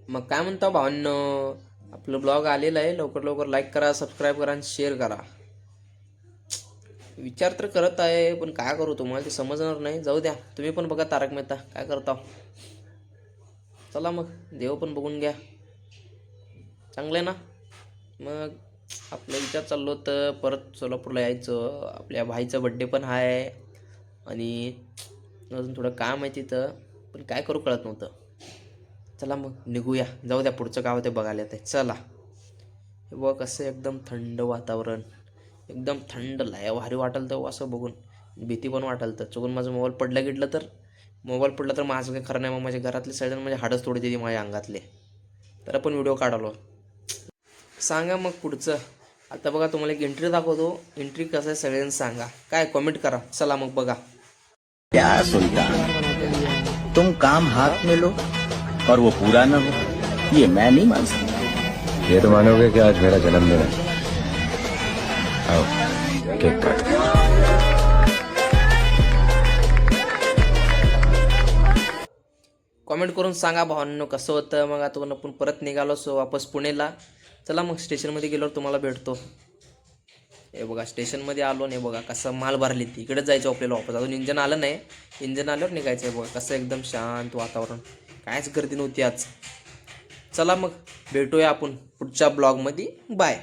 मग काय म्हणता भावांनो, आपलं ब्लॉग आलेलं आहे. लवकर लवकर लाईक करा, सबस्क्राईब करा आणि शेअर करा. विचार तर करत आहे, पण काय करू तुम्हाला ते समजणार नाही. जाऊ द्या, तुम्ही पण बघा तारक मेहता. काय करता? चला मग, देव पण बघून घ्या. चांगलं आहे ना? मग आपलं विचार चाललो होतं परत सोलापूरला यायचं. आपल्या भाईचा बड्डे पण आहे आणि अजून थोडं काम आहे तिथं, पण काय करू कळत नव्हतं. चला मग निघूया, जाऊ द्या, पुढचं गाव ते बघायला येते. चला. हे बघ कसं एकदम थंड वातावरण, एकदम थंड लय भारी वाटेल तर असं बघून. भीती पण वाटेल तर चुकून माझं मोबाईल पडलं गिडलं तर, मोबाईल पडला तर माझं काही खरं नाही. मग माझ्या घरातले सगळ्यांना माझे हाडच तोडते ती माझ्या अंगातले. तर आपण व्हिडिओ काढालो. सांगा मग पुढचं. आता बघा तुम्हाला एक एंट्री दाखवतो. एंट्री कसं आहे सगळ्यांना सांगा, काय कमेंट करा. चला मग बघा. क्या सुल्तान, तुम काम हाथ में लो और वो पूरा न हो, ये मैं नहीं मान सकता. ये तो मानोगे कि आज मेरा जन्मदिन है. आओ केक काट. कमेंट करून सांगा भावांनो कसं होतं. मग आता आपण परत निघालो सो वापस पुणेला. चला मग स्टेशनमध्ये गेल्यावर तुम्हाला भेटतो. हे बघा स्टेशनमध्ये आलो नाही, बघा कसं माल भरली ती. इकडेच जायचं आपल्याला वापस. अजून इंजन आलं नाही, इंजन आल्यावर निघायचं आहे. बघा कसं एकदम शांत वातावरण, कायच गर्दी नव्हती आज. चला मग भेटूया आपण पुढच्या ब्लॉगमध्ये. बाय.